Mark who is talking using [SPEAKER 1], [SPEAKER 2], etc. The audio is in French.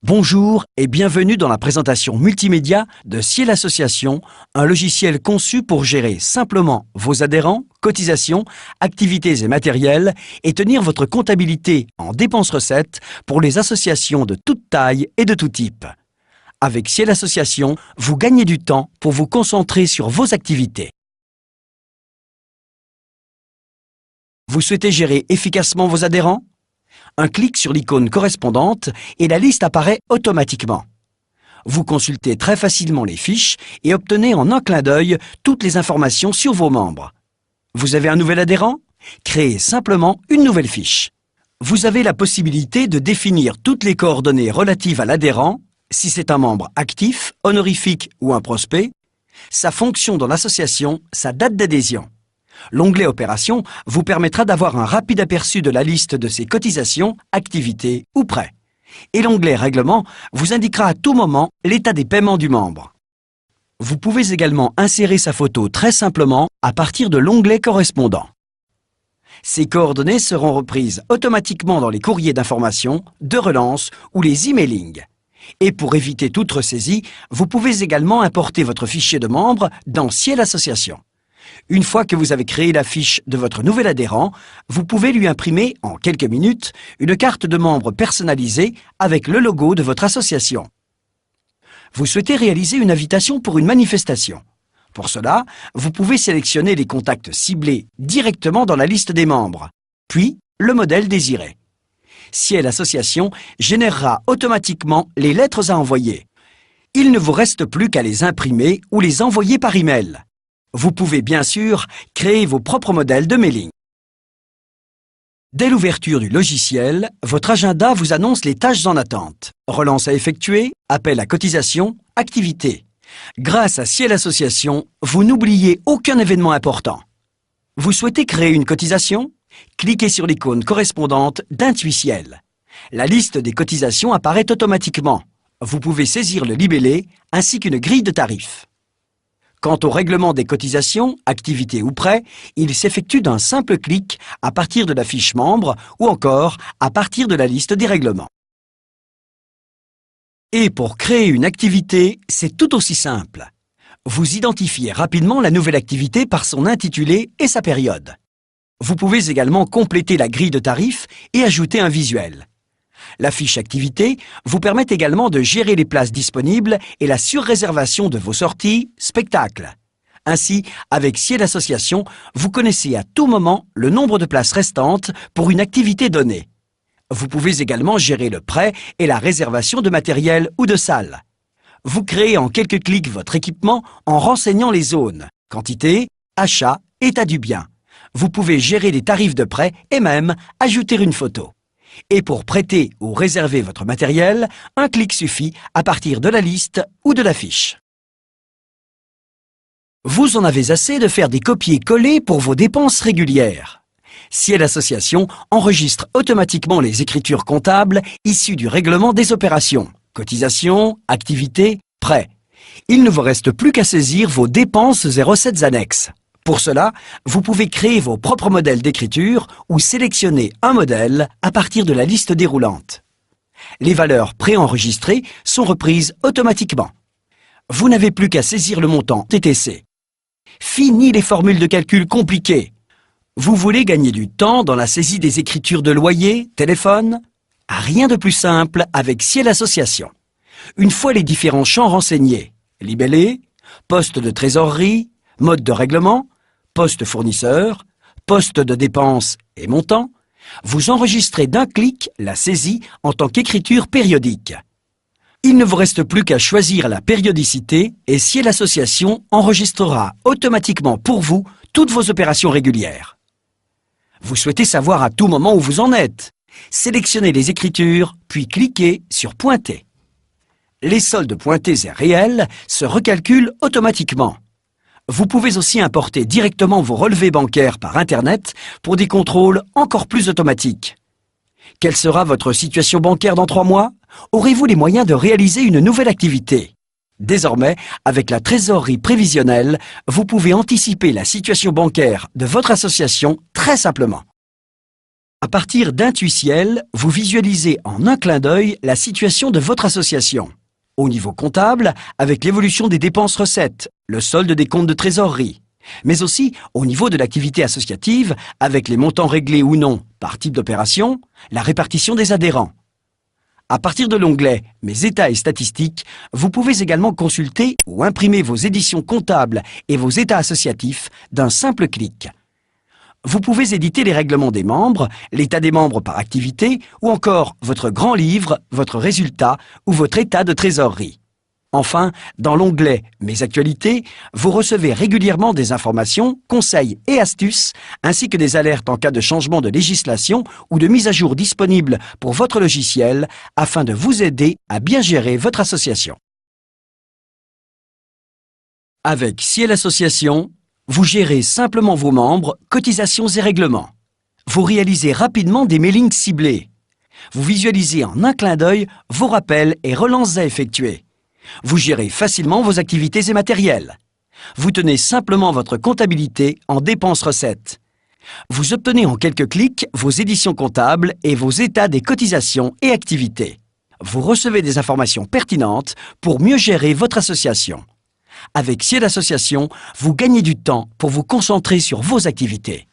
[SPEAKER 1] Bonjour et bienvenue dans la présentation multimédia de Ciel Association, un logiciel conçu pour gérer simplement vos adhérents, cotisations, activités et matériels et tenir votre comptabilité en dépenses-recettes pour les associations de toute taille et de tout type. Avec Ciel Association, vous gagnez du temps pour vous concentrer sur vos activités. Vous souhaitez gérer efficacement vos adhérents ? Un clic sur l'icône correspondante et la liste apparaît automatiquement. Vous consultez très facilement les fiches et obtenez en un clin d'œil toutes les informations sur vos membres. Vous avez un nouvel adhérent ? Créez simplement une nouvelle fiche. Vous avez la possibilité de définir toutes les coordonnées relatives à l'adhérent, si c'est un membre actif, honorifique ou un prospect, sa fonction dans l'association, sa date d'adhésion. L'onglet Opérations vous permettra d'avoir un rapide aperçu de la liste de ses cotisations, activités ou prêts. Et l'onglet Règlement vous indiquera à tout moment l'état des paiements du membre. Vous pouvez également insérer sa photo très simplement à partir de l'onglet correspondant. Ces coordonnées seront reprises automatiquement dans les courriers d'information, de relance ou les emailings. Et pour éviter toute ressaisie, vous pouvez également importer votre fichier de membre dans Ciel Association. Une fois que vous avez créé la fiche de votre nouvel adhérent, vous pouvez lui imprimer, en quelques minutes, une carte de membre personnalisée avec le logo de votre association. Vous souhaitez réaliser une invitation pour une manifestation. Pour cela, vous pouvez sélectionner les contacts ciblés directement dans la liste des membres, puis le modèle désiré. Ciel Association générera automatiquement les lettres à envoyer. Il ne vous reste plus qu'à les imprimer ou les envoyer par email. Vous pouvez bien sûr créer vos propres modèles de mailing. Dès l'ouverture du logiciel, votre agenda vous annonce les tâches en attente. Relance à effectuer, appel à cotisation, activité. Grâce à Ciel Association, vous n'oubliez aucun événement important. Vous souhaitez créer une cotisation ? Cliquez sur l'icône correspondante d'Intuiciel. La liste des cotisations apparaît automatiquement. Vous pouvez saisir le libellé ainsi qu'une grille de tarifs. Quant au règlement des cotisations, activités ou prêts, il s'effectue d'un simple clic à partir de la fiche membre ou encore à partir de la liste des règlements. Et pour créer une activité, c'est tout aussi simple. Vous identifiez rapidement la nouvelle activité par son intitulé et sa période. Vous pouvez également compléter la grille de tarifs et ajouter un visuel. La fiche activité vous permet également de gérer les places disponibles et la surréservation de vos sorties, spectacles. Ainsi, avec Ciel Association, vous connaissez à tout moment le nombre de places restantes pour une activité donnée. Vous pouvez également gérer le prêt et la réservation de matériel ou de salles. Vous créez en quelques clics votre équipement en renseignant les zones, quantité, achat, état du bien. Vous pouvez gérer les tarifs de prêt et même ajouter une photo. Et pour prêter ou réserver votre matériel, un clic suffit à partir de la liste ou de la fiche. Vous en avez assez de faire des copier-coller pour vos dépenses régulières. Ciel Association enregistre automatiquement les écritures comptables issues du règlement des opérations, cotisations, activités, prêts. Il ne vous reste plus qu'à saisir vos dépenses et recettes annexes. Pour cela, vous pouvez créer vos propres modèles d'écriture ou sélectionner un modèle à partir de la liste déroulante. Les valeurs préenregistrées sont reprises automatiquement. Vous n'avez plus qu'à saisir le montant TTC. Fini les formules de calcul compliquées. Vous voulez gagner du temps dans la saisie des écritures de loyer, téléphone ? Rien de plus simple avec Ciel Association. Une fois les différents champs renseignés, libellé, poste de trésorerie, mode de règlement, poste fournisseur, poste de dépenses et montant, vous enregistrez d'un clic la saisie en tant qu'écriture périodique. Il ne vous reste plus qu'à choisir la périodicité et Ciel Association enregistrera automatiquement pour vous toutes vos opérations régulières. Vous souhaitez savoir à tout moment où vous en êtes. Sélectionnez les écritures, puis cliquez sur Pointer. Les soldes pointés et réels se recalculent automatiquement. Vous pouvez aussi importer directement vos relevés bancaires par Internet pour des contrôles encore plus automatiques. Quelle sera votre situation bancaire dans 3 mois? Aurez-vous les moyens de réaliser une nouvelle activité? Désormais, avec la trésorerie prévisionnelle, vous pouvez anticiper la situation bancaire de votre association très simplement. À partir d'Intuiciel, vous visualisez en un clin d'œil la situation de votre association. Au niveau comptable, avec l'évolution des dépenses-recettes, le solde des comptes de trésorerie, mais aussi au niveau de l'activité associative, avec les montants réglés ou non par type d'opération, la répartition des adhérents. À partir de l'onglet « Mes états et statistiques », vous pouvez également consulter ou imprimer vos éditions comptables et vos états associatifs d'un simple clic. Vous pouvez éditer les règlements des membres, l'état des membres par activité ou encore votre grand livre, votre résultat ou votre état de trésorerie. Enfin, dans l'onglet « Mes actualités », vous recevez régulièrement des informations, conseils et astuces, ainsi que des alertes en cas de changement de législation ou de mise à jour disponible pour votre logiciel afin de vous aider à bien gérer votre association. Avec Ciel Association, vous gérez simplement vos membres, cotisations et règlements. Vous réalisez rapidement des mailings ciblés. Vous visualisez en un clin d'œil vos rappels et relances à effectuer. Vous gérez facilement vos activités et matériels. Vous tenez simplement votre comptabilité en dépenses-recettes. Vous obtenez en quelques clics vos éditions comptables et vos états des cotisations et activités. Vous recevez des informations pertinentes pour mieux gérer votre association. Avec Ciel Association, vous gagnez du temps pour vous concentrer sur vos activités.